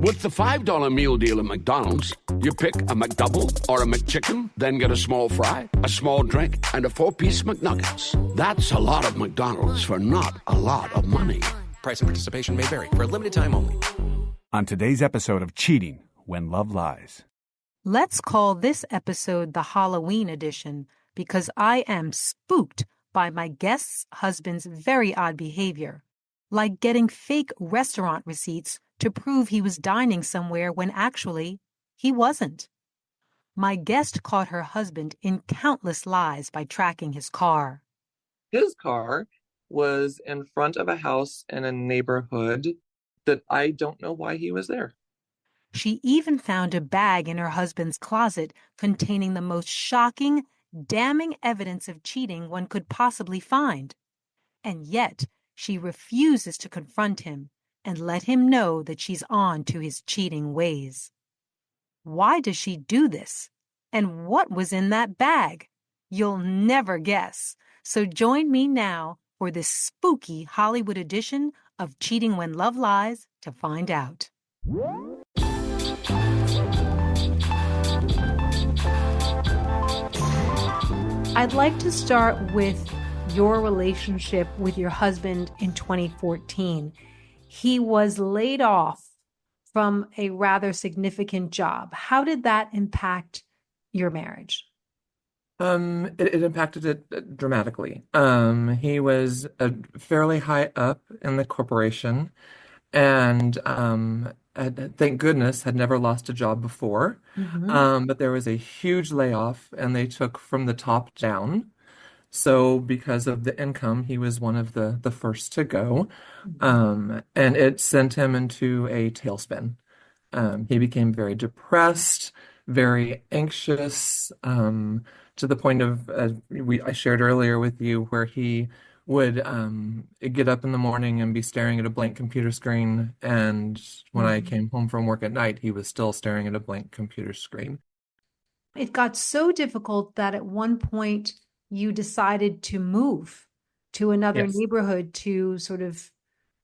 With the $5 meal deal at McDonald's, you pick a McDouble or a McChicken, then get a small fry, a small drink, and a 4-piece McNuggets. That's a lot of McDonald's for not a lot of money. Price and participation may vary. For a limited time only. On today's episode of Cheating When Love Lies. Let's call this episode the Halloween edition because I am spooked by my guest's husband's very odd behavior, like getting fake restaurant receipts to prove he was dining somewhere when actually he wasn't. My guest caught her husband in countless lies by tracking his car. His car was in front of a house in a neighborhood that I don't know why he was there. She even found a bag in her husband's closet containing the most shocking, damning evidence of cheating one could possibly find. And yet, she refuses to confront him and let him know that she's on to his cheating ways. Why does she do this? And what was in that bag? You'll never guess. So join me now for this spooky Hollywood edition of Cheating When Love Lies to find out. I'd like to start with your relationship with your husband in 2014. He was laid off from a rather significant job. How did that impact your marriage? It impacted it dramatically. He was fairly high up in the corporation and thank goodness had never lost a job before. But there was a huge layoff and they took from the top down. So because of the income, he was one of the first to go. And it sent him into a tailspin. He became very depressed, very anxious, to the point of, I shared earlier with you, where he would get up in the morning and be staring at a blank computer screen. And when I came home from work at night, he was still staring at a blank computer screen. It got so difficult that at one point you decided to move to another neighborhood to sort of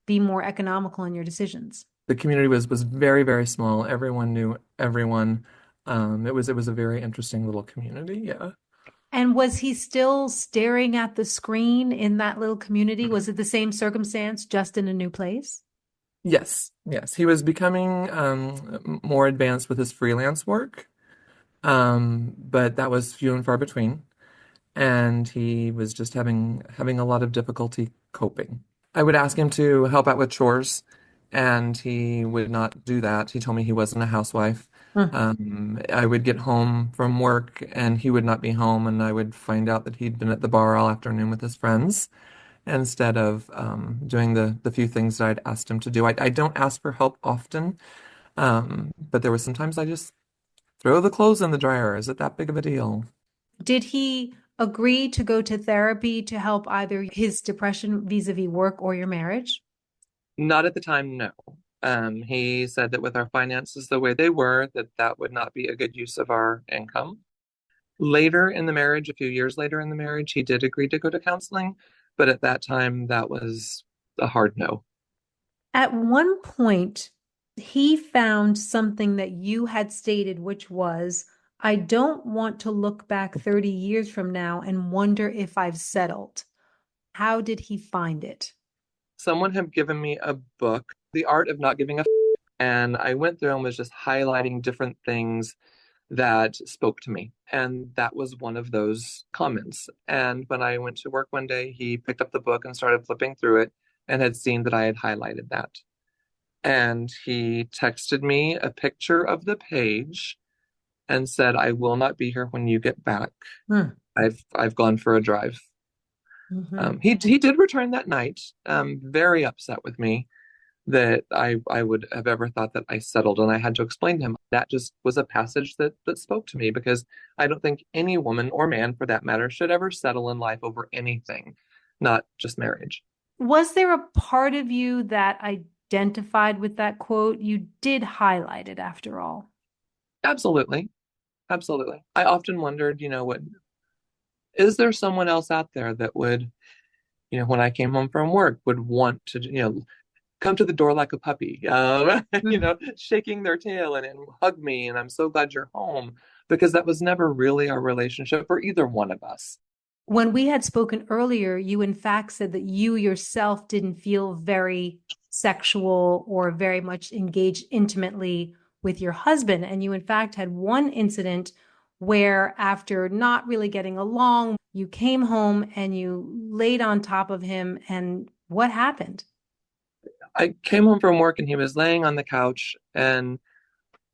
be more economical in your decisions. The community was very, very small. Everyone knew everyone. It was a very interesting little community, yeah. And was he still staring at the screen in that little community? Was it the same circumstance, just in a new place? Yes. He was becoming more advanced with his freelance work, but that was few and far between. And he was just having a lot of difficulty coping. I would ask him to help out with chores, and he would not do that. He told me he wasn't a housewife. I would get home from work and he would not be home, and I would find out that he'd been at the bar all afternoon with his friends instead of doing the few things that I'd asked him to do. I don't ask for help often, but there were sometimes I just throw the clothes in the dryer. Is it that big of a deal? Did he agree to go to therapy to help either his depression vis-a-vis work or your marriage? Not at the time, no. He said that with our finances the way they were, that would not be a good use of our income. Later in the marriage, a few years later in the marriage, he did agree to go to counseling, but at that time, that was a hard no. At one point, he found something that you had stated, which was, I don't want to look back 30 years from now and wonder if I've settled. How did he find it? Someone had given me a book, The Art of Not Giving a F***, and I went through and was just highlighting different things that spoke to me. And that was one of those comments. And when I went to work one day, he picked up the book and started flipping through it and had seen that I had highlighted that. And he texted me a picture of the page and said, I will not be here when you get back. I've gone for a drive. He did return that night, very upset with me that I would have ever thought that I settled. And I had to explain to him that just was a passage that spoke to me, because I don't think any woman or man, for that matter, should ever settle in life over anything, not just marriage. Was there a part of you that identified with that quote? You did highlight it after all. Absolutely. I often wondered, is there someone else out there that would, when I came home from work, would want to, come to the door like a puppy, shaking their tail and hug me. And I'm so glad you're home, because that was never really our relationship for either one of us. When we had spoken earlier, you in fact said that you yourself didn't feel very sexual or very much engaged intimately with your husband. And you in fact had one incident where, after not really getting along, you came home and you laid on top of him. And what happened? I came home from work and he was laying on the couch, and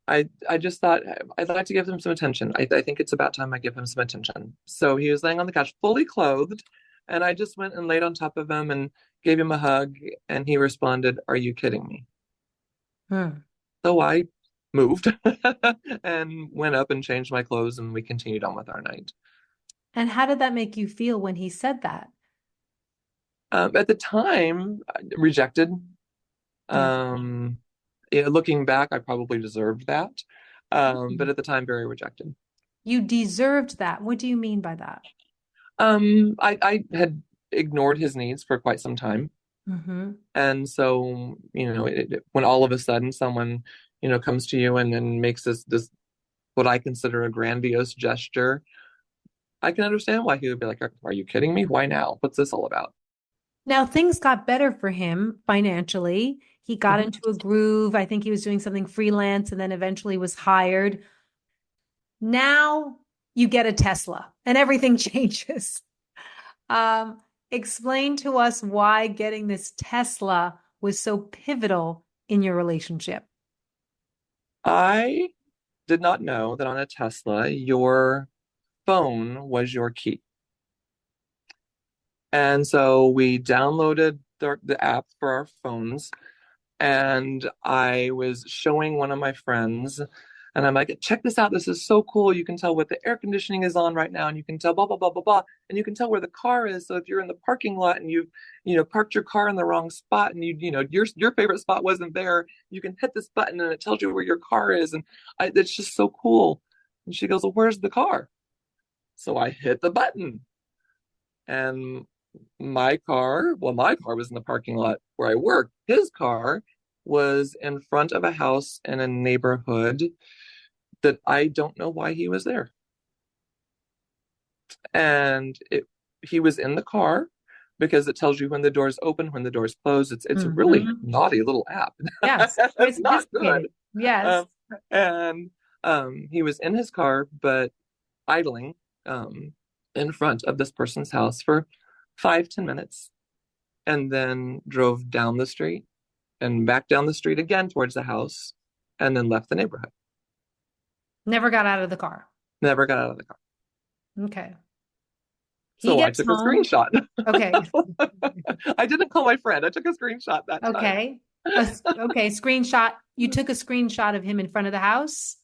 I just thought I'd like to give him some attention. I think it's about time I give him some attention. So he was laying on the couch, fully clothed, and I just went and laid on top of him and gave him a hug, and he responded, "Are you kidding me?" So I moved and went up and changed my clothes, and we continued on with our night. And how did that make you feel when he said that? At the time, rejected. Looking back, I probably deserved that. But at the time, very rejected. You deserved that. What do you mean by that? I had ignored his needs for quite some time. Mm-hmm. And so, when all of a sudden someone, comes to you and makes this what I consider a grandiose gesture, I can understand why he would be like, "Are you kidding me? Why now? What's this all about?" Now, things got better for him financially. He got Mhm. into a groove. I think he was doing something freelance and then eventually was hired. Now you get a Tesla and everything changes. Explain to us why getting this Tesla was so pivotal in your relationship. I did not know that on a Tesla, your phone was your key. And so we downloaded the app for our phones, and I was showing one of my friends, and I'm like, "Check this out. This is so cool. You can tell what the air conditioning is on right now, and you can tell blah, blah, blah, blah, blah. And you can tell where the car is. So if you're in the parking lot and you've, parked your car in the wrong spot, and your favorite spot wasn't there, you can hit this button and it tells you where your car is. And it's just so cool." And she goes, "Well, where's the car?" So I hit the button, and my car was in the parking lot where I work. His car was in front of a house in a neighborhood that I don't know why he was there. And he was in the car because it tells you when the doors open, when the doors close. It's a really naughty little app. Yes, It's not good. Yes. And he was in his car, but idling in front of this person's house for 5-10 minutes, and then drove down the street and back down the street again towards the house, and then left the neighborhood. Never got out of the car. Never got out of the car. Okay. So I took a screenshot. Okay. I didn't call my friend. I took a screenshot that time. Okay. Okay. Screenshot. You took a screenshot of him in front of the house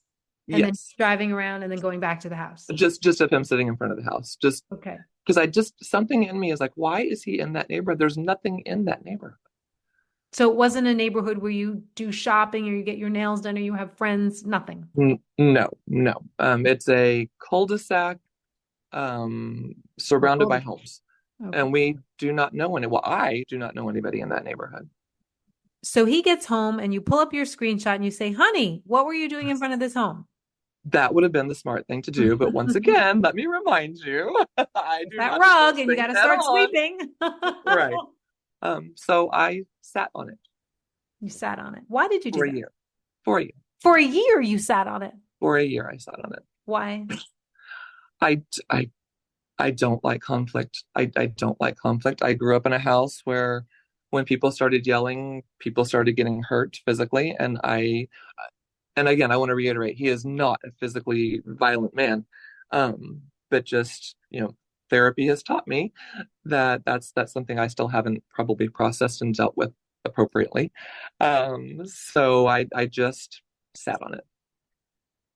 and then driving around and then going back to the house. Just of him sitting in front of the house. Okay. Because something in me is like, why is he in that neighborhood? There's nothing in that neighborhood. So it wasn't a neighborhood where you do shopping or you get your nails done or you have friends, nothing. No. It's a cul-de-sac surrounded by homes. Okay. And we do not know I do not know anybody in that neighborhood. So he gets home and you pull up your screenshot and you say, "Honey, what were you doing in front of this home?" That would have been the smart thing to do. But once again, let me remind you, I do that rug and you got to start sweeping. Right. So I sat on it. You sat on it. Why did you do that? For a year. For a year you sat on it? For a year I sat on it. Why? I don't like conflict. I don't like conflict. I grew up in a house where when people started yelling, people started getting hurt physically. And again, I want to reiterate, he is not a physically violent man. But just, therapy has taught me that that's something I still haven't probably processed and dealt with appropriately. So I just sat on it.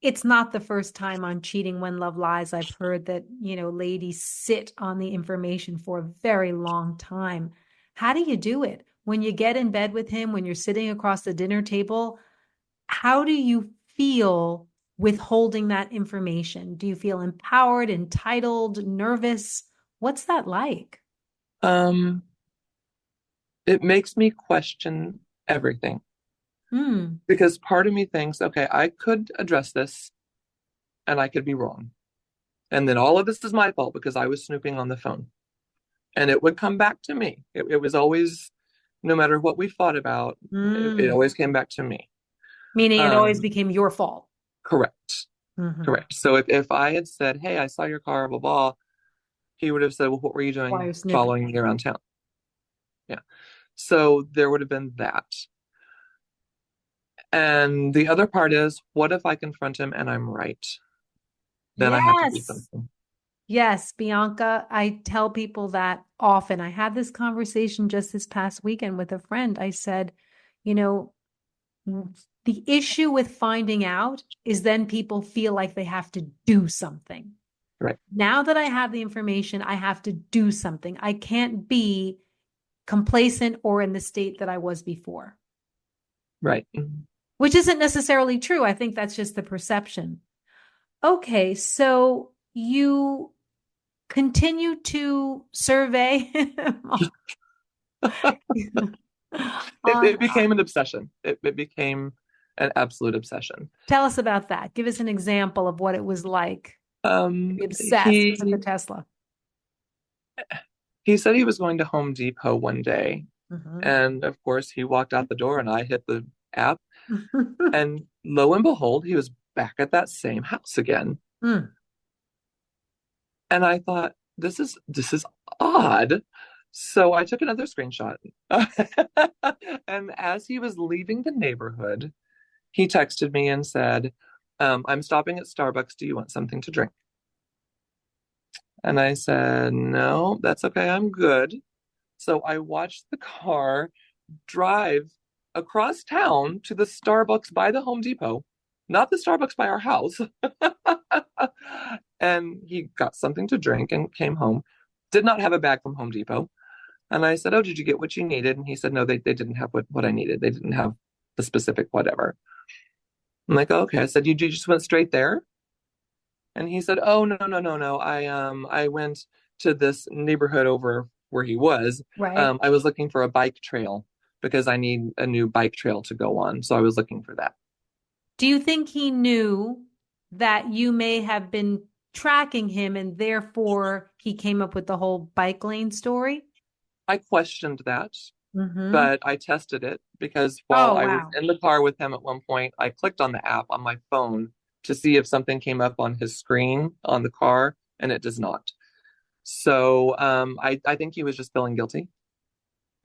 It's not the first time on Cheating When Love Lies I've heard that, ladies sit on the information for a very long time. How do you do it? When you get in bed with him, when you're sitting across the dinner table, how do you feel withholding that information? Do you feel empowered, entitled, nervous? What's that like? It makes me question everything. Hmm. Because part of me thinks, okay, I could address this and I could be wrong. And then all of this is my fault because I was snooping on the phone. And it would come back to me. It was always, no matter what we fought about, it Mm. always came back to me. Meaning it always Um, became your fault. correct. Mm-hmm. Correct. So if I had said, hey, I saw your car, blah, blah, he would have said, well, what were you Why doing you're snooping. following me around town? Yeah. So there would have been that. And the other part is, what if I confront him and I'm right? Then I have to do Yes. something. Yes, Bianca, I tell people that often. I had this conversation just this past weekend with a friend. I said, you know, the issue with finding out is then people feel like they have to do something. Right. Now that I have the information, I have to do something. I can't be complacent or in the state that I was before, Right. which isn't necessarily true. I think that's just the perception. Okay, so you continue to survey on, It became an obsession. It became an absolute obsession. tell us about that. Give us an example of what it was like to be obsessed with the He Tesla. he said he was going to Home Depot one day, Mhm. and of course he walked out the door and I hit the app, and lo and behold, he was back at that same house again. Mm. And I thought, this is odd. So I took another screenshot. And as he was leaving the neighborhood, he texted me and said, I'm stopping at Starbucks. Do you want something to drink? And I said, no, that's okay. I'm good. So I watched the car drive across town to the Starbucks by the Home Depot, not the Starbucks by our house. And he got something to drink and came home. Did not have a bag from Home Depot. And I said, oh, did you get what you needed? And he said, no, they didn't have what I needed. They didn't have the specific whatever. I'm like, oh, okay. I said, you just went straight there? And he said, oh, no, no, no, no. I went to this neighborhood over where he was. Right. I was looking for a bike trail because I need a new bike trail to go on. So I was looking for that. Do you think he knew that you may have been tracking him and therefore he came up with the whole bike lane story? I questioned that, Mm-hmm. but I tested it because while Oh, I was wow. in the car with him at one point, I clicked on the app on my phone to see if something came up on his screen on the car, and it does not. So I think he was just feeling guilty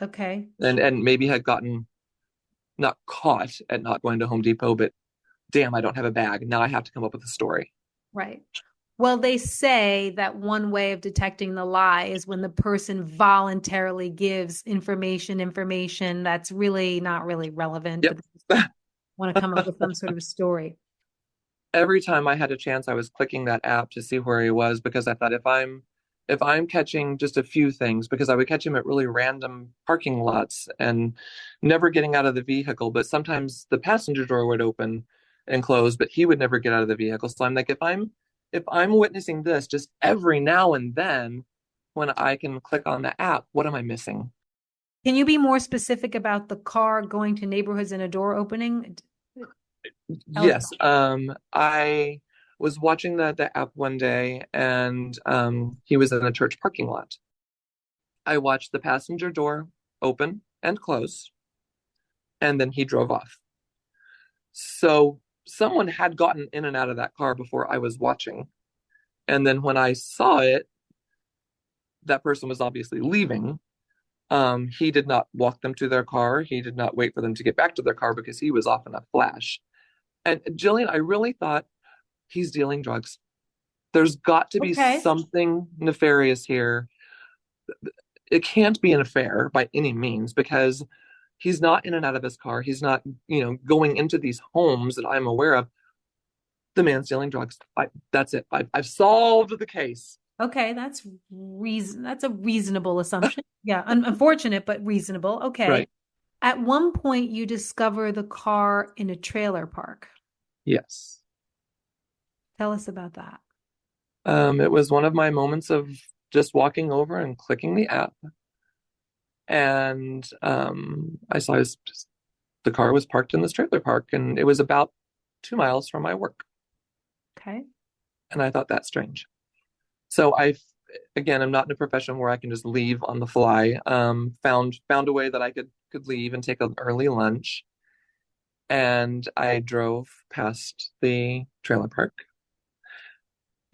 Okay. and maybe had gotten not caught at not going to Home Depot, but damn, I don't have a bag. Now I have to come up with a story. Right. Well, they say that one way of detecting the lie is when the person voluntarily gives information that's really not really relevant, Yep. but they just want to come up with some sort of story. Every time I had a chance, I was clicking that app to see where he was because I thought if I'm catching just a few things, because I would catch him at really random parking lots and never getting out of the vehicle, but sometimes the passenger door would open and close, but he would never get out of the vehicle. So I'm like, if I'm witnessing this just every now and then when I can click on the app, what am I missing? Can you be more specific about the car going to neighborhoods and a door opening? Tell us. Yes. I was watching the app one day and he was in a church parking lot. I watched the passenger door open and close, and then he drove off. So someone had gotten in and out of that car before I was watching. And then when I saw it, that person was obviously leaving. He did not walk them to their car. He did not wait for them to get back to their car because he was off in a flash. And Jillian, I really thought he's dealing drugs. There's got to be Okay. something nefarious here. It can't be an affair by any means because he's not in and out of his car. He's not, going into these homes that I'm aware of. The man's dealing drugs. That's it. I've solved the case. Okay, that's a reasonable assumption. Yeah, unfortunate, but reasonable. Okay. Right. At one point, you discover the car in a trailer park. Yes. Tell us about that. It was one of my moments of just walking over and clicking the app. And I saw his the car was parked in this trailer park, and it was about 2 miles from my work. Okay. And I thought that's strange. So again, I'm not in a profession where I can just leave on the fly. Found a way that I could leave and take an early lunch. And I drove past the trailer park.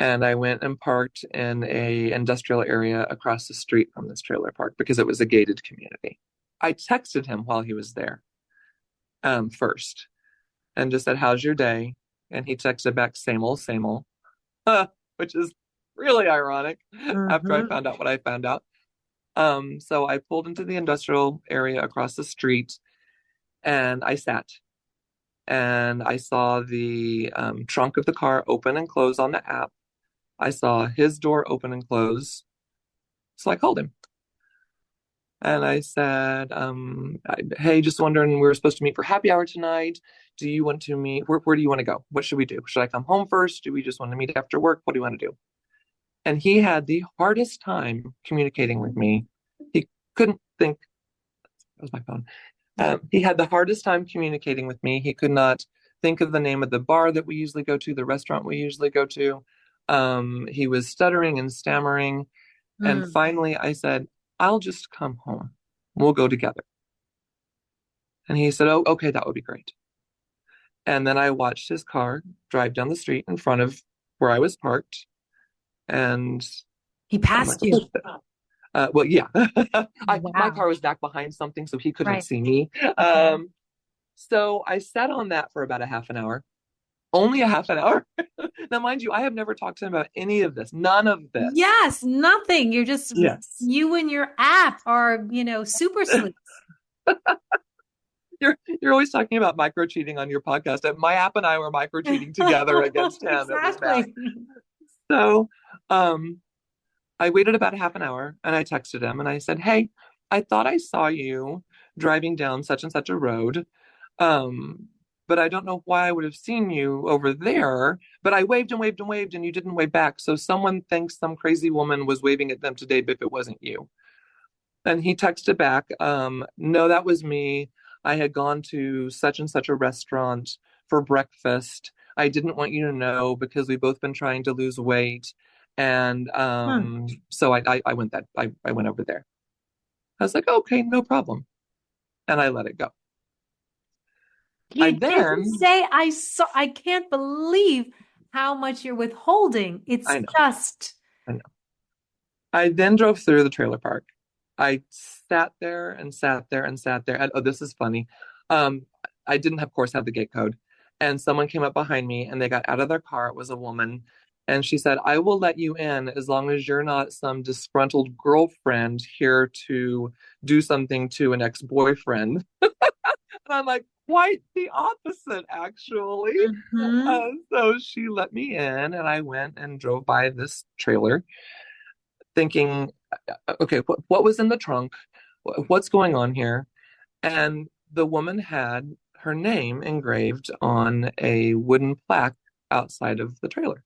And I went and parked in a industrial area across the street from this trailer park because it was a gated community. I texted him while he was there, first, and just said, "How's your day?" And he texted back, "Same old, same old," which is really ironic after I found out what I found out. So I pulled into the industrial area across the street, and I sat. And I saw the trunk of the car open and close on the app. I saw his door open and close. So I called him. And I said, "Hey, just wondering, we were supposed to meet for happy hour tonight. Do you want to meet? Where do you want to go? What should we do? Should I come home first? Do we just want to meet after work? What do you want to do?" And he had the hardest time communicating with me. He couldn't think. That was my phone. He had the hardest time communicating with me. He could not think of the name of the bar that we usually go to, the restaurant we usually go to. He was stuttering and stammering. And finally I said, "I'll just come home. We'll go together." And he said, "Oh, okay, that would be great." And then I watched his car drive down the street in front of where I was parked. And He passed you. well, yeah. My Wow. car was back behind something, so he couldn't Right. see me. So I sat on that for about a half an hour. Only a half an hour. Now, mind you, I have never talked to him about any of this. None of this. Yes, nothing. You're just, Yes. you and your app are, super sleep. You're always talking about micro cheating on your podcast. And my app and I were micro cheating together against him. Exactly. So I waited about a half an hour and I texted him and I said, "Hey, I thought I saw you driving down such and such a road. But I don't know why I would have seen you over there. But I waved and waved and waved and you didn't wave back. So someone thinks some crazy woman was waving at them today, but if it wasn't you." And he texted back, "No, that was me. I had gone to such and such a restaurant for breakfast. I didn't want you to know because we've both been trying to lose weight. And so I went over there." I was like, "Okay, no problem." And I let it go. He didn't say, I can't believe how much you're withholding. It's I know. just. I know. I then drove through the trailer park. I sat there and sat there and sat there. And, oh, this is funny. I didn't, of course, have the gate code. And someone came up behind me and they got out of their car. It was a woman. And she said, "I will let you in as long as you're not some disgruntled girlfriend here to do something to an ex-boyfriend." And I'm like, quite the opposite, actually. So she let me in and I went and drove by this trailer thinking, okay, what was in the trunk? What's going on here? And the woman had her name engraved on a wooden plaque outside of the trailer.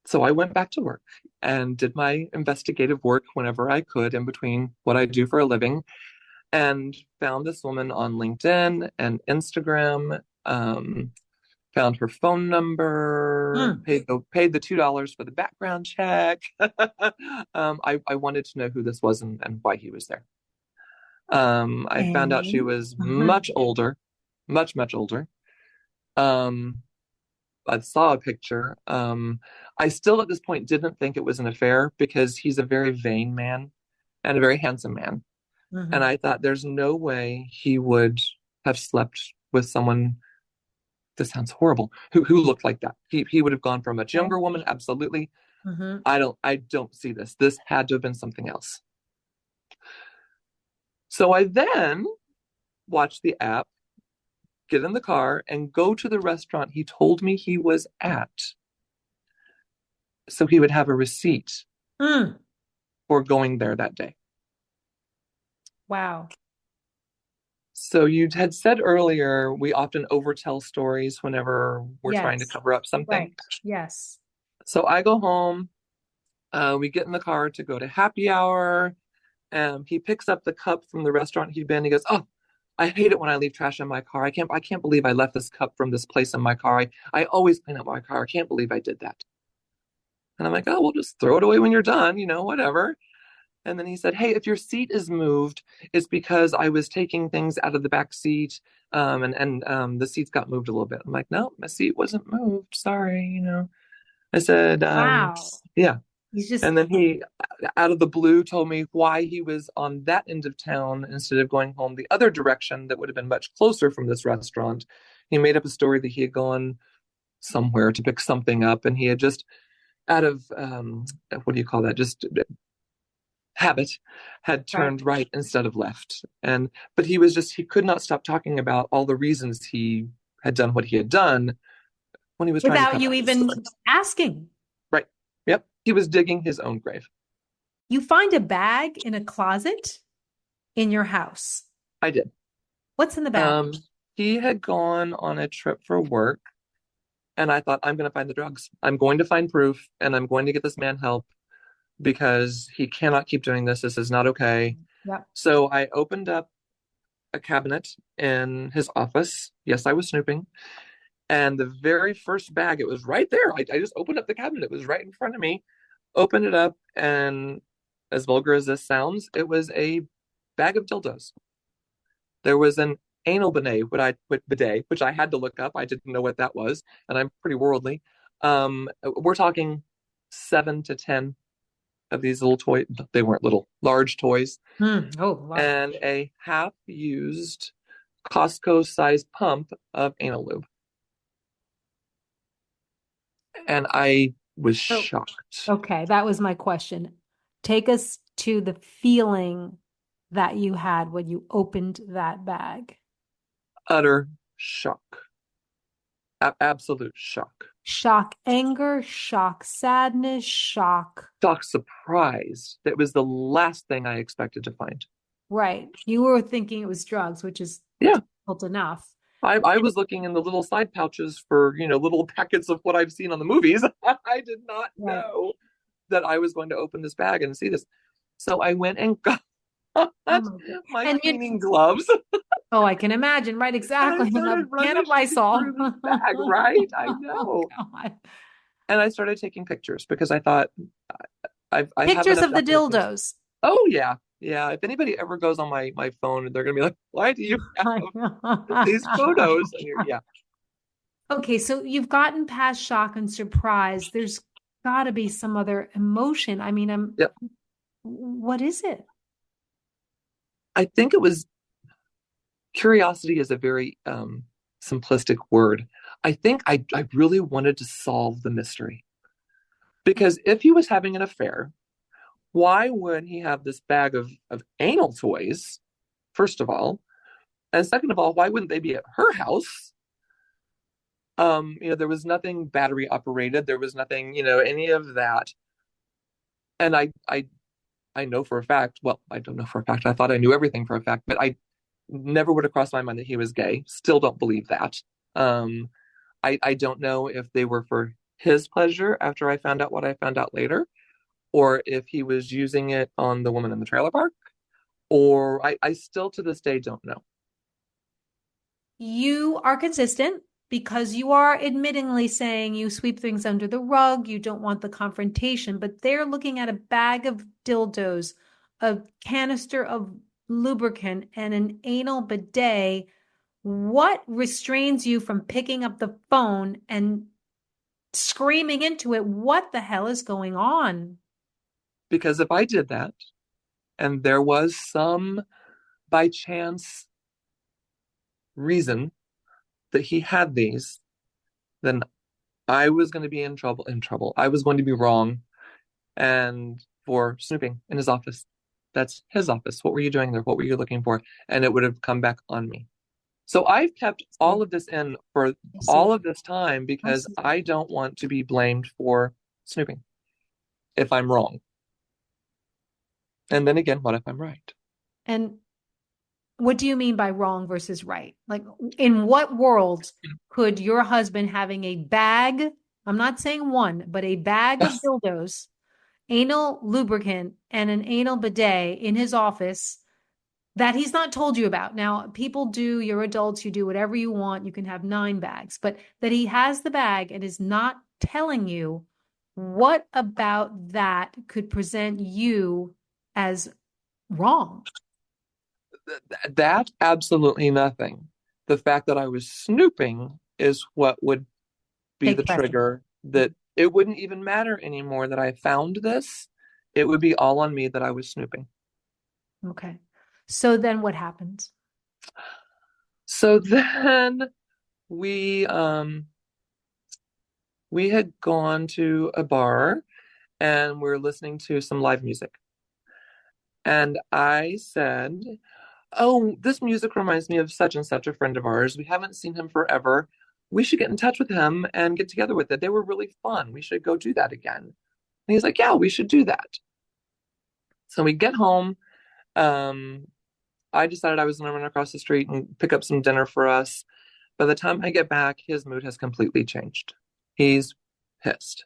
So I went back to work and did my investigative work whenever I could in between what I do for a living, and found this woman on LinkedIn and Instagram, found her phone number, paid the $2 for the background check. I wanted to know who this was and why he was there. I found out she was much older, much older. I saw a picture. I still at this point didn't think it was an affair because he's a very vain man and a very handsome man. And I thought there's no way he would have slept with someone, this sounds horrible, who looked like that. He would have gone for a much younger woman, absolutely. I don't see this. This had to have been something else. So I then watched the app, get in the car, and go to the restaurant he told me he was at, so he would have a receipt for going there that day. Wow. So you had said earlier, we often overtell stories whenever we're trying to cover up something. Right. Yes. So I go home, we get in the car to go to happy hour. He picks up the cup from the restaurant he'd been. He goes, "Oh, I hate it when I leave trash in my car. I can't believe I left this cup from this place in my car. I always clean up my car. I can't believe I did that. And I'm like, oh, well, just throw it away when you're done, whatever. And then he said, hey, if your seat is moved, it's because I was taking things out of the back seat, and the seats got moved a little bit. I'm like, no, my seat wasn't moved. Sorry. I said, Wow. yeah. He's just, And then he, out of the blue, told me why he was on that end of town instead of going home the other direction that would have been much closer from this restaurant. He made up a story that he had gone somewhere to pick something up, and he had just, out of, what do you call that? Just habit, had turned right instead of left. But he could not stop talking about all the reasons he had done what he had done when he was without trying to you even asking. Right. Yep. He was digging his own grave. You find a bag in a closet in your house. I did. What's in the bag? He had gone on a trip for work, and I thought, I'm going to find the drugs. I'm going to find proof, and I'm going to get this man help because he cannot keep doing this. This is not okay. Yep. So I opened up a cabinet in his office. Yes, I was snooping. And the very first bag, it was right there. I just opened up the cabinet. It was right in front of me. Opened it up, and as vulgar as this sounds, it was a bag of dildos. There was an anal bidet, which I had to look up. I didn't know what that was, and I'm pretty worldly. We're talking 7 to 10 of these little toys. They weren't little, large toys. Oh, wow. And a half-used Costco-sized pump of anal lube. And I was shocked. Okay, that was my question. Take us to the feeling that you had when you opened that bag. Utter shock. Absolute shock. Shock anger, shock sadness, shock. Shock surprise. That was the last thing I expected to find. Right. You were thinking it was drugs, which is difficult enough. I was looking in the little side pouches for, little packets of what I've seen on the movies. I did not know that I was going to open this bag and see this. So I went and got my cleaning gloves. Oh, I can imagine. Right, exactly. A can of Lysol. Bag, right? I know. Oh, and I started taking pictures because I thought I pictures of the dildos. Oh, yeah. Yeah, if anybody ever goes on my phone, they're going to be like, why do you have these photos? Yeah. Okay, so you've gotten past shock and surprise. There's got to be some other emotion. I mean, what is it? I think it was curiosity is a very simplistic word. I think I really wanted to solve the mystery. Because if he was having an affair, why would he have this bag of anal toys, first of all? And second of all, why wouldn't they be at her house? There was nothing battery operated. There was nothing, any of that. And I know for a fact, well, I don't know for a fact. I thought I knew everything for a fact, but I never would have crossed my mind that he was gay. Still don't believe that. I don't know if they were for his pleasure after I found out what I found out later, or if he was using it on the woman in the trailer park, or I still to this day don't know. You are consistent because you are admittingly saying you sweep things under the rug, you don't want the confrontation, but they're looking at a bag of dildos, a canister of lubricant, and an anal bidet. What restrains you from picking up the phone and screaming into it? What the hell is going on? Because if I did that, and there was some by chance reason that he had these, then I was going to be in trouble. I was going to be wrong. And for snooping in his office. That's his office. What were you doing there? What were you looking for? And it would have come back on me. So I've kept all of this in for all of this time because I don't want to be blamed for snooping if I'm wrong. And then again, what if I'm right? And what do you mean by wrong versus right? Like, in what world could your husband having a bag, I'm not saying one, but a bag of dildos, anal lubricant, and an anal bidet in his office that he's not told you about. Now, people do, you're adults, you do whatever you want. You can have 9 bags, but that he has the bag and is not telling you, what about that could present you as wrong? That absolutely nothing. The fact that I was snooping is what would be Take the precedent. trigger, that it wouldn't even matter anymore that I found this. It would be all on me that I was snooping. Okay. So then what happens? So then we we had gone to a bar and we're listening to some live music. And I said, "Oh, this music reminds me of such and such a friend of ours. We haven't seen him forever. We should get in touch with him and get together with it. They were really fun. We should go do that again." And he's like, "Yeah, we should do that." So we get home. I decided I was going to run across the street and pick up some dinner for us. By the time I get back, his mood has completely changed. He's pissed.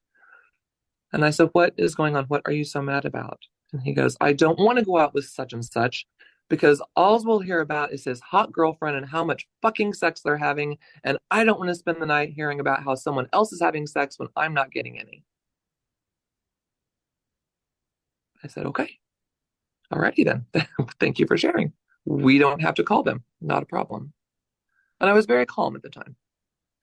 And I said, "What is going on? What are you so mad about?" And he goes, "I don't want to go out with such and such because all we'll hear about is his hot girlfriend and how much fucking sex they're having. And I don't want to spend the night hearing about how someone else is having sex when I'm not getting any." I said, "Okay. Alrighty then. Thank you for sharing. We don't have to call them. Not a problem." And I was very calm at the time.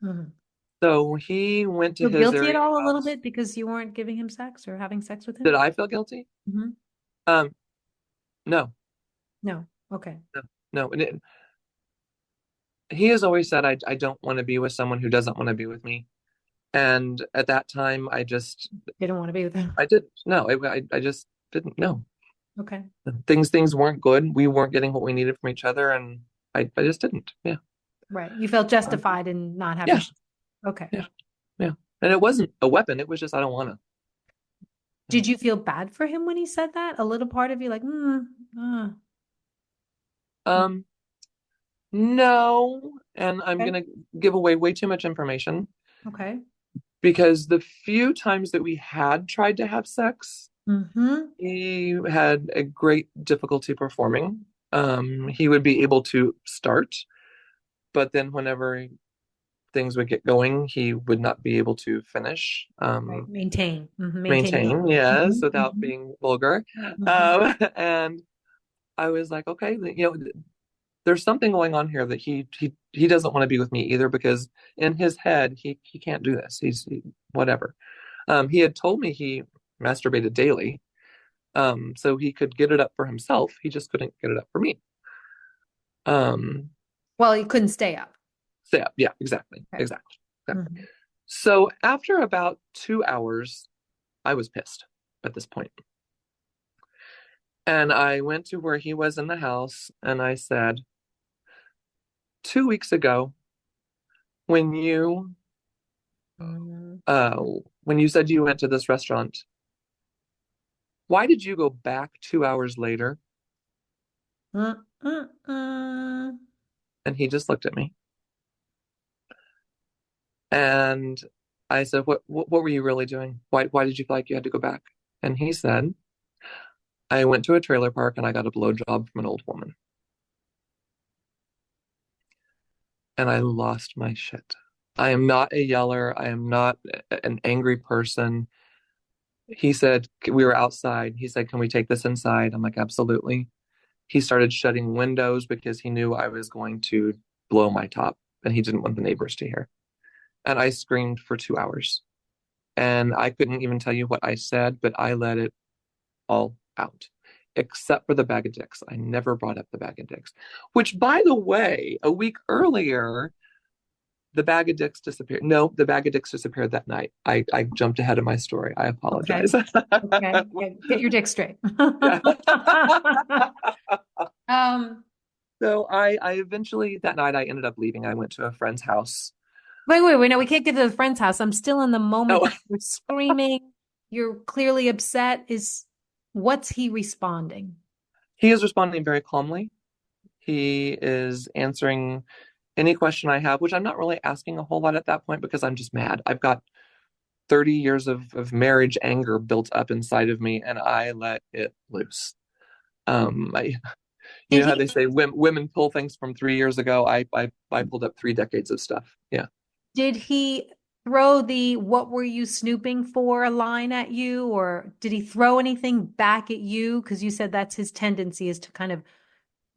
Mhm. So he went to Feel his guilty area at all a little house. bit because you weren't giving him sex or having sex with him? Did I feel guilty? Mhm. Um, no, No. Okay. no. He has always said, I don't want to be with someone who doesn't want to be with me. And at that time, Didn't want to be with him. I didn't. No, I just didn't know. Okay. Things weren't good. We weren't getting what we needed from each other, and I just didn't. Yeah. Right. You felt justified in not having. Yeah. Okay. Yeah. Yeah. And it wasn't a weapon. It was just, I don't want to. Did you feel bad for him when he said that? A little part of you like, No, and I'm Okay. gonna give away way too much information Okay. because the few times that we had tried to have sex, Mm-hmm. he had a great difficulty performing. He would be able to start, but then whenever things would get going, he would not be able to finish. Right. Maintain. Mm-hmm. Maintain, yes, Mm-hmm. without Mm-hmm. being vulgar. Mm-hmm. And I was like, okay, there's something going on here that he doesn't want to be with me either, because in his head he can't do this. Whatever. He had told me he masturbated daily, so he could get it up for himself. He just couldn't get it up for me. Well, he couldn't stay up. So yeah, exactly. Okay. Exactly. Mhm. So after about 2 hours, I was pissed at this point. And I went to where he was in the house and I said, 2 weeks ago, when you said you went to this restaurant, why did you go back 2 hours later? Mm-mm-mm. And he just looked at me. And I said, what were you really doing? Why did you feel like you had to go back? And he said, I went to a trailer park and I got a blowjob from an old woman. And I lost my shit. I am not a yeller. I am not an angry person. He said, we were outside. He said, can we take this inside? I'm like, absolutely. He started shutting windows because he knew I was going to blow my top and he didn't want the neighbors to hear. And I screamed for 2 hours. And I couldn't even tell you what I said, but I let it all out, except for the bag of dicks. I never brought up the bag of dicks, which, by the way, a week earlier, the bag of dicks disappeared. No, the bag of dicks disappeared that night. I jumped ahead of my story. I apologize. Okay. Yeah, get your dick straight. So I eventually, that night, I ended up leaving. I went to a friend's house. Wait. No, we can't get to the friend's house. I'm still in the moment. Oh. You're screaming. You're clearly upset. What's he responding? He is responding very calmly. He is answering any question I have, which I'm not really asking a whole lot at that point because I'm just mad. I've got 30 years of marriage anger built up inside of me, and I let it loose. You Did know how he they say women pull things from 3 years ago? I pulled up 3 decades of stuff. Yeah. did he throw the "what were you snooping for" line at you, or did he throw anything back at you? Because you said that's his tendency, is to kind of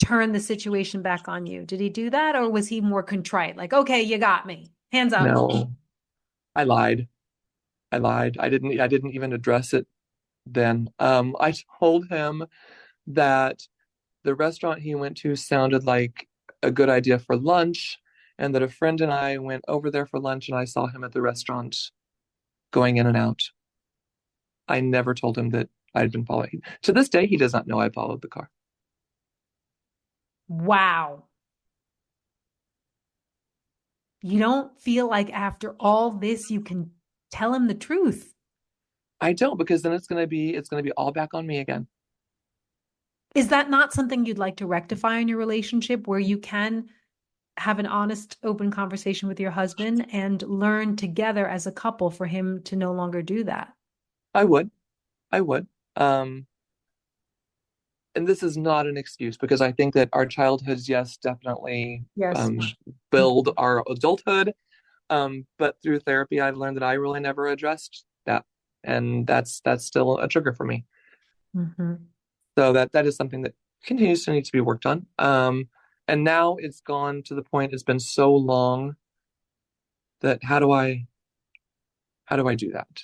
turn the situation back on you. Did he do that, or was he more contrite? Like, okay, you got me. Hands up. No, I lied. I lied. I didn't even address it then. I told him that the restaurant he went to sounded like a good idea for lunch, and that a friend and I went over there for lunch, and I saw him at the restaurant going in and out. I never told him that I'd been following. To this day, he does not know I followed the car. Wow. You don't feel like after all this you can tell him the truth. I don't, because then it's gonna be all back on me again. Is that not something you'd like to rectify in your relationship, where you can have an honest, open conversation with your husband and learn together as a couple for him to no longer do that? I would. I would. Um, and this is not an excuse, because I think that our childhoods, yes, definitely Yes. build our adulthood. But through therapy, I've learned that I really never addressed that, and that's still a trigger for me. Mm-hmm. So that is something that continues to need to be worked on. And now it's gone to the point, it's been so long that how do I do that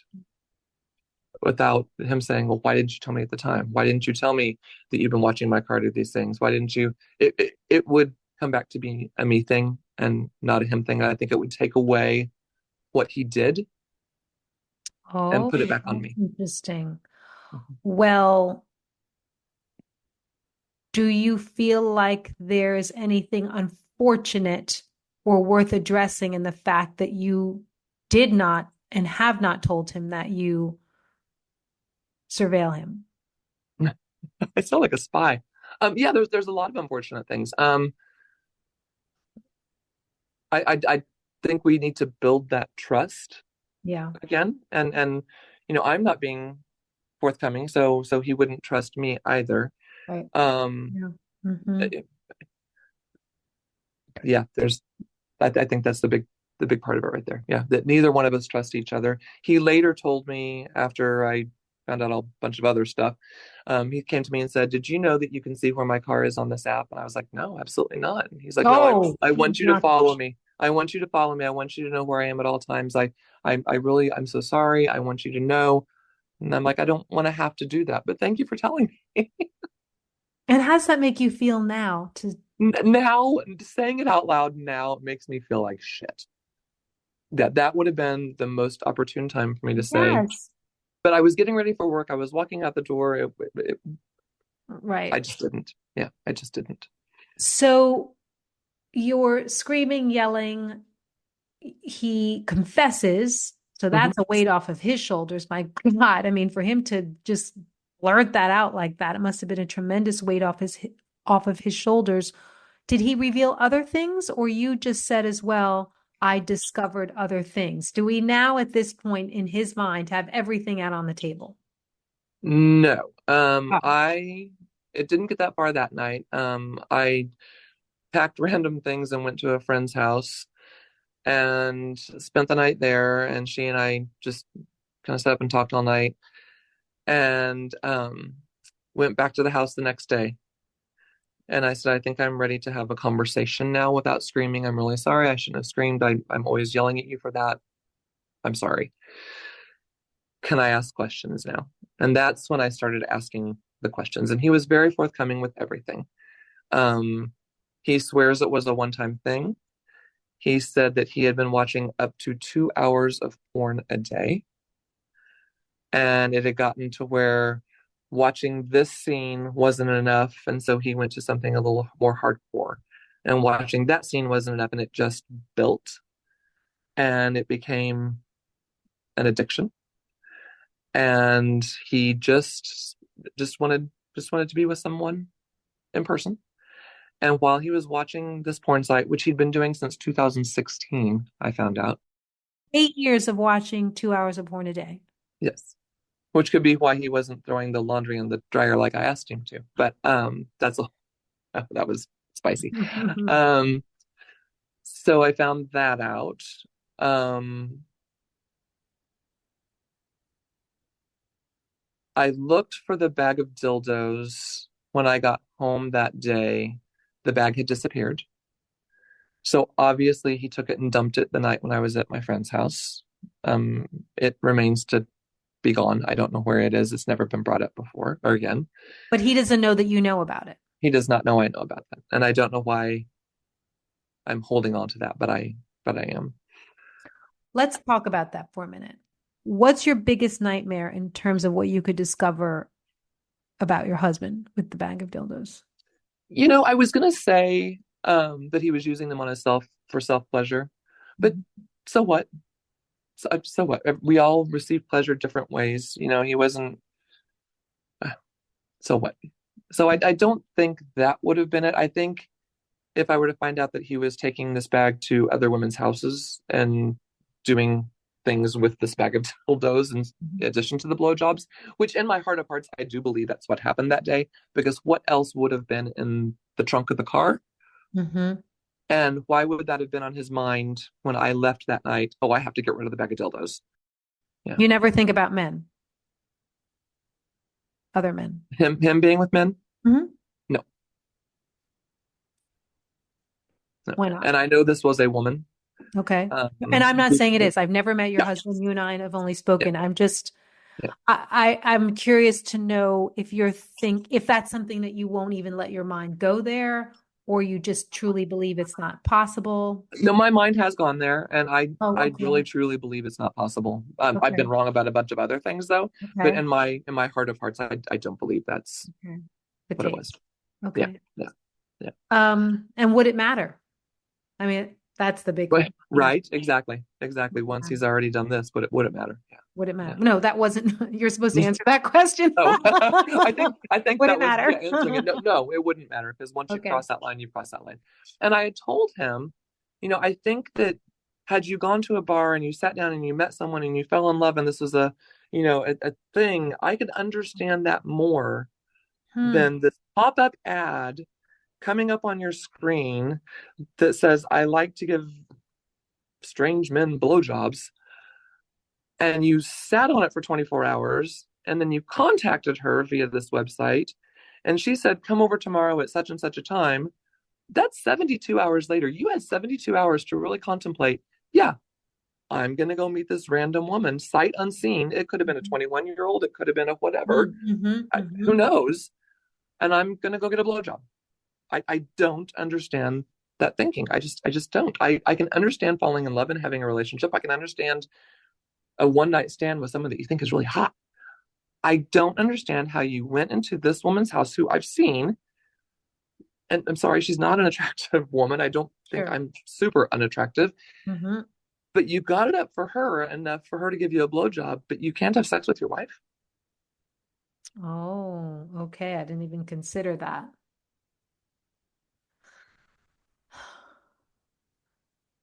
without him saying, well, why didn't you tell me at the time? Why didn't you tell me that you've been watching my car do these things? Why didn't you? It would come back to be a me thing and not a him thing. I think it would take away what he did and Oh, put it back on me. interesting. Mhm. Well, do you feel like there's anything unfortunate or worth addressing in the fact that you did not and have not told him that you surveil him? I sound like a spy. Yeah, there's a lot of unfortunate things. I think we need to build that trust Yeah. again, and I'm not being forthcoming, so he wouldn't trust me either. Right. Um, Yeah. Mm-hmm. yeah, I think that's the big part of it right there. Yeah, that neither one of us trust each other. He later told me, after I found out a bunch of other stuff, he came to me and said, "Did you know that you can see where my car is on this app?" And I was like, "No, absolutely not." And he's like, "No, Oh, I he's want you to not. follow me. I want you to follow me. I want you to know where I am at all times. I'm so sorry. I want you to know." And I'm like, "I don't want to have to do that, but thank you for telling me." And how does that make you feel now? Now, saying it out loud now makes me feel like shit. That would have been the most opportune time for me to say, Yes. but I was getting ready for work. I was walking out the door. I Right. just didn't. Yeah, I just didn't. So you're screaming, yelling. He confesses. So Mhm. that's a weight off of his shoulders. My God. I mean, for him to just blurt that out like that, it must have been a tremendous weight off of his shoulders. Did he reveal other things, or you just said as well, I discovered other things? Do we now at this point in his mind have everything out on the table? No, Oh. it didn't get that far that night. I packed random things and went to a friend's house and spent the night there. And she and I just kind of sat up and talked all night, and went back to the house the next day. And I said, I think I'm ready to have a conversation now without screaming. I'm really sorry. I shouldn't have screamed. I'm always yelling at you for that. I'm sorry. Can I ask questions now? And that's when I started asking the questions. And he was very forthcoming with everything. Um, he swears it was a one-time thing. He said that he had been watching up to 2 hours of porn a day. And it had gotten to where watching this scene wasn't enough. And so he went to something a little more hardcore. And watching that scene wasn't enough. And it just built. And it became an addiction. And he just wanted to be with someone in person. And while he was watching this porn site, which he'd been doing since 2016, I found out. 8 years of watching 2 hours of porn a day. Yes. Which could be why he wasn't throwing the laundry in the dryer like I asked him to. But that's That was spicy. So I found that out. I looked for the bag of dildos when I got home that day. The bag had disappeared. So obviously he took it and dumped it the night when I was at my friend's house. It remains to be gone. I don't know where it is. It's never been brought up before or again. But he doesn't know that you know about it. He does not know I know about that. And I don't know why I'm holding on to that, but I am. Let's talk about that for a minute. What's your biggest nightmare in terms of what you could discover about your husband with the bag of dildos? I was gonna say that he was using them on himself for self-pleasure, but so what? So what? We all receive pleasure different ways. He wasn't. So what? So I don't think that would have been it. I think if I were to find out that he was taking this bag to other women's houses and doing things with this bag of dildos in addition to the blowjobs, which in my heart of hearts, I do believe that's what happened that day, because what else would have been in the trunk of the car? Mm-hmm. And why would that have been on his mind when I left that night? Oh, I have to get rid of the bag of dildos. Yeah. You never think about men, other men. Him being with men? Mm-hmm. No. Why not? And I know this was a woman. Okay. And I'm not saying it is. I've never met your husband. You and I have only spoken. I'm just, I'm curious to know if that's something that you won't even let your mind go there, or you just truly believe it's not possible. No, my mind has gone there, and I okay. really truly believe it's not possible. I've been wrong about a bunch of other things though, but in my heart of hearts, I don't believe that's what it was. Okay. Yeah. And would it matter? I mean, that's the big thing. Right. Exactly. Once he's already done this, would it matter? Yeah. Would it matter? Yeah. No, that wasn't, you're supposed to answer that question. No. I think would that it matter? Was answering it. No, it wouldn't matter, because once you cross that line, you cross that line. And I had told him, I think that had you gone to a bar and you sat down and you met someone and you fell in love and this was a thing, I could understand that more than this pop-up ad coming up on your screen that says, I like to give strange men blowjobs, and you sat on it for 24 hours, and then you contacted her via this website, and she said, come over tomorrow at such and such a time. That's 72 hours later. You had 72 hours to really contemplate, I'm going to go meet this random woman, sight unseen. It could have been a 21-year-old. It could have been a whatever. Who knows? And I'm going to go get a blowjob. I don't understand that thinking. I just don't. I can understand falling in love and having a relationship. I can understand a one-night stand with someone that you think is really hot. I don't understand how you went into this woman's house, who I've seen, and I'm sorry, she's not an attractive woman. I don't think I'm super unattractive. But you got it up for her enough for her to give you a blowjob, but you can't have sex with your wife? Oh, okay. I didn't even consider that.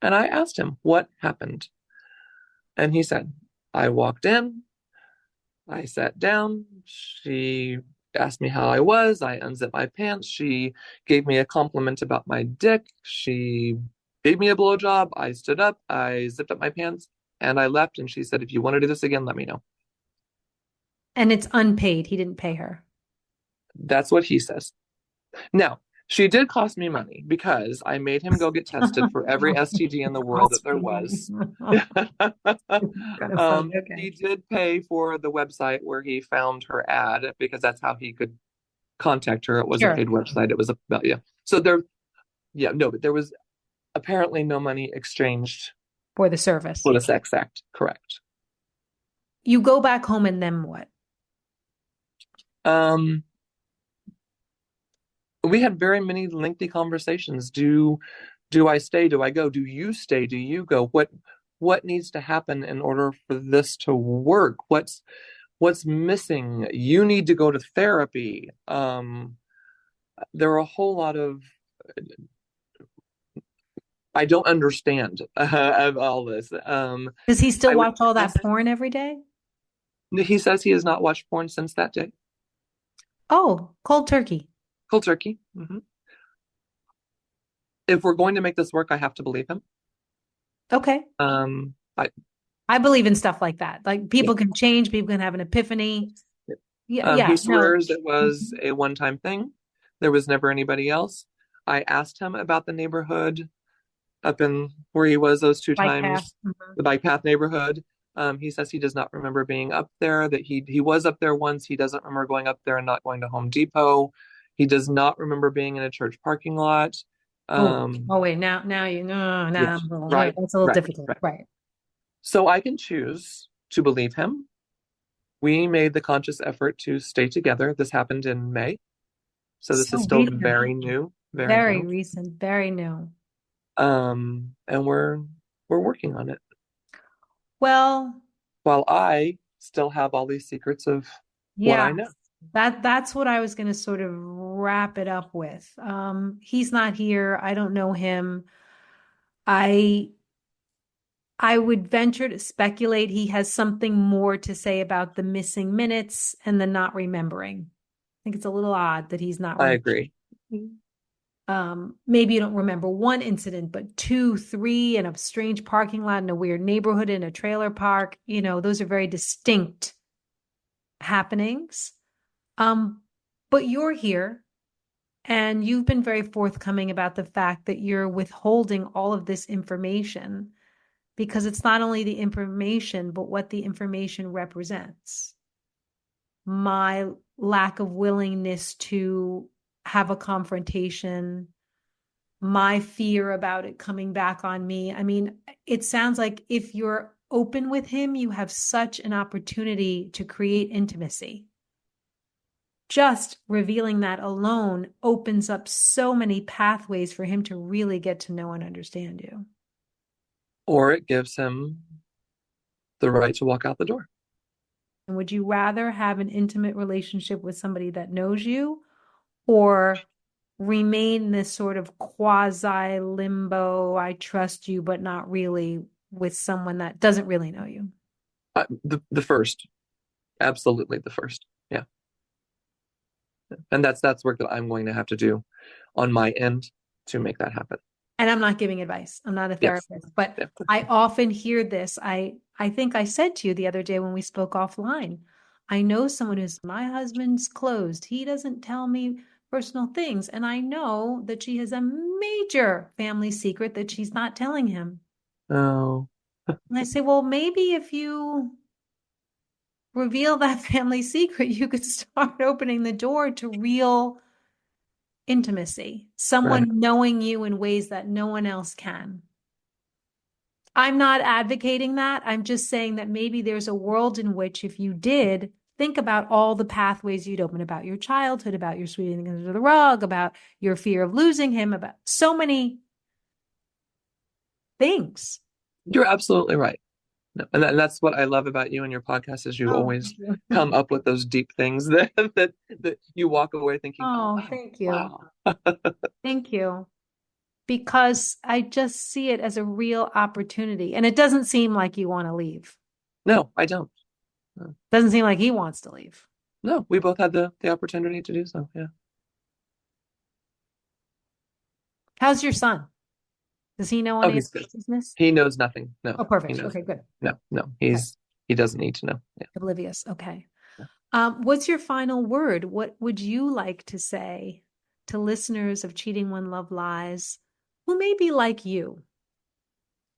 And I asked him, what happened? And he said, I walked in, I sat down, she asked me how I was, I unzipped my pants, she gave me a compliment about my dick, she gave me a blowjob, I stood up, I zipped up my pants, and I left, and she said, if you want to do this again, let me know. And it's unpaid. He didn't pay her. That's what he says. Now, she did cost me money, because I made him go get tested for every STD in the world that there was. He did pay for the website where he found her ad, because that's how he could contact her. It was a paid website. It was So but there was apparently no money exchanged for the service. For the sex act. Correct. You go back home, and then what? We had very many lengthy conversations. Do I stay? Do I go? Do you stay? Do you go? What needs to happen in order for this to work? What's missing? You need to go to therapy. There are a whole lot of I don't understand of all this. Does he still watch all that porn every day? He says he has not watched porn since that day. Oh, cold turkey. Cold turkey. Mm-hmm. If we're going to make this work, I have to believe him. Okay. I I believe in stuff like that. Like yeah. people can change, people can have an epiphany. Yeah, He no. swears it was a one-time thing. There was never anybody else. I asked him about the neighborhood up in where he was those two Bike path. times, the bike path neighborhood. He says he does not remember being up there, that he was up there once. He doesn't remember going up there and not going to Home Depot. He does not remember being in a church parking lot. Oh, wait, now you no, Yes, no, right, that's a little right, difficult. right. Right. So I can choose to believe him. We made the conscious effort to stay together. This happened in May. So this is So still recent. very new, very Very new. recent, very new. And we're working on it. Well, While I still have all these secrets of what I yeah, know. that's what I was going to sort of wrap it up with. He's not here. I don't know him. I I would venture to speculate he has something more to say about the missing minutes and the not remembering. I think it's a little odd that he's not I remembering. agree. Maybe you don't remember one incident, but two, three in a strange parking lot in a weird neighborhood in a trailer park. Those are very distinct happenings. But you're here and you've been very forthcoming about the fact that you're withholding all of this information because it's not only the information, but what the information represents. My lack of willingness to have a confrontation, my fear about it coming back on me. I mean, it sounds like if you're open with him, you have such an opportunity to create intimacy. Just revealing that alone opens up so many pathways for him to really get to know and understand you. Or it gives him the right to walk out the door. And would you rather have an intimate relationship with somebody that knows you or remain this sort of quasi limbo, I trust you, but not really with someone that doesn't really know you? The first, absolutely the first. Yeah. And that's work that I'm going to have to do on my end to make that happen. And I'm not giving advice. I'm not a therapist, Yes. but Yeah. I often hear this. I think I said to you the other day when we spoke offline, I know someone who's my husband's closed. He doesn't tell me personal things. And I know that she has a major family secret that she's not telling him. Oh. And I say, well, maybe if you reveal that family secret, you could start opening the door to real intimacy, someone Right. knowing you in ways that no one else can. I'm not advocating that. I'm just saying that maybe there's a world in which if you did think about all the pathways you'd open about your childhood, about your sweeping under the rug, about your fear of losing him, about so many things. You're absolutely right. No, and that's what I love about you and your podcast is you always come up with those deep things that you walk away thinking, oh, thank you. wow. Thank you. Because I just see it as a real opportunity. And it doesn't seem like you want to leave. No, I don't. No. Doesn't seem like he wants to leave. No, we both had the opportunity to do so. Yeah. How's your son? Does he know any of He's this good. business? He knows nothing. No. Oh, perfect. He knows Okay, good. No. He doesn't need to know. Yeah. Oblivious. Okay. What's your final word? What would you like to say to listeners of Cheating When Love Lies who may be like you?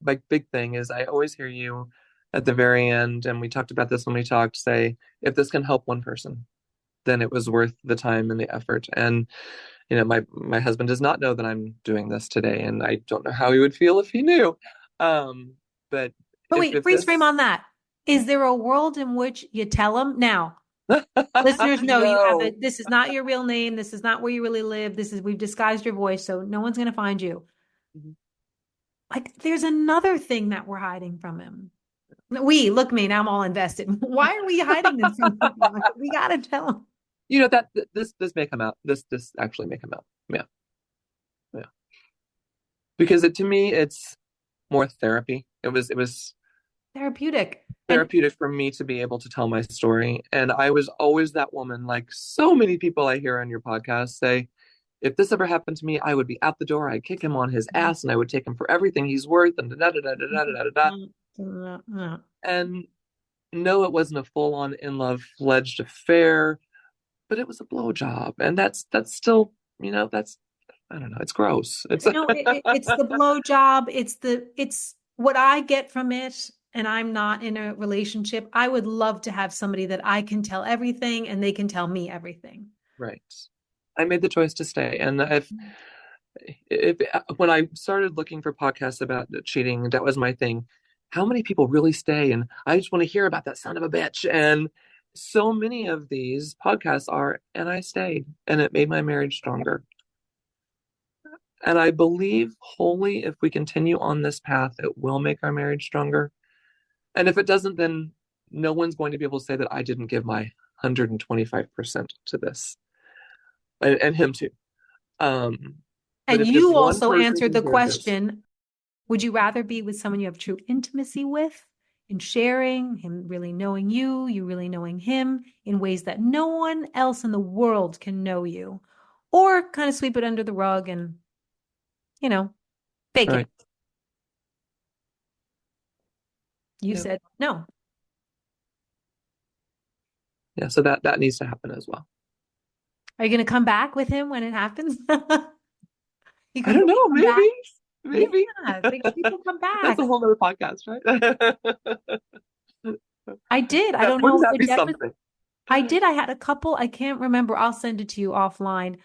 My big thing is I always hear you at the very end, and we talked about this when we talked, say, if this can help one person, then it was worth the time and the effort. And my husband does not know that I'm doing this today, and I don't know how he would feel if he knew. But wait, freeze frame on that. Is there a world in which you tell him now? Listeners know you have it. This is not your real name. This is not where you really live. We've disguised your voice, so no one's going to find you. Mm-hmm. Like, there's another thing that we're hiding from him. Look me, now I'm all invested. Why are we hiding this from him? We got to tell him. That this may come out. This actually may come out. Yeah. Because to me, it's more therapy. It was therapeutic for me to be able to tell my story. And I was always that woman, like so many people I hear on your podcast say, if this ever happened to me, I would be out the door. I'd kick him on his ass and I would take him for everything he's worth and da da da da da da da da. No. And no, it wasn't a full-on in-love fledged affair, but it was a blowjob. And that's still, that's, I don't know, it's gross. It's No, it's the blowjob. It's what I get from it. And I'm not in a relationship. I would love to have somebody that I can tell everything and they can tell me everything. Right. I made the choice to stay. And if when I started looking for podcasts about cheating, that was my thing. How many people really stay? And I just want to hear about that son of a bitch. And so many of these podcasts are, and I stayed, and it made my marriage stronger. And I believe wholly if we continue on this path, it will make our marriage stronger. And if it doesn't, then no one's going to be able to say that I didn't give my 125% to this. And him too. And you also answered the question, would you rather be with someone you have true intimacy with, in sharing, him really knowing you, you really knowing him in ways that no one else in the world can know you, or kind of sweep it under the rug and, fake it? You said no. Yeah, so that needs to happen as well. Are you going to come back with him when it happens? I don't know. Maybe. Yeah, people come back. That's a whole other podcast, right? I did. I don't know. Wouldn't that be something? I did. I had a couple. I can't remember. I'll send it to you offline.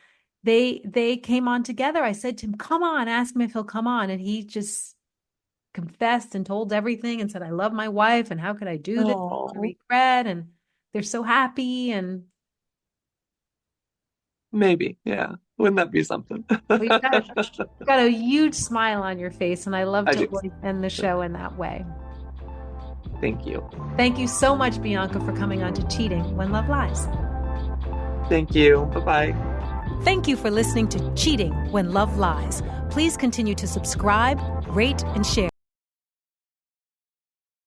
They came on together. I said to him, "Come on, ask him if he'll come on," and he just confessed and told everything and said, "I love my wife, and how could I do this? I regret." And they're so happy. And maybe, yeah. Wouldn't that be something? You've got a huge smile on your face, and I love to end the show in that way. Thank you. Thank you so much, Bianca, for coming on to Cheating When Love Lies. Thank you. Bye-bye. Thank you for listening to Cheating When Love Lies. Please continue to subscribe, rate, and share.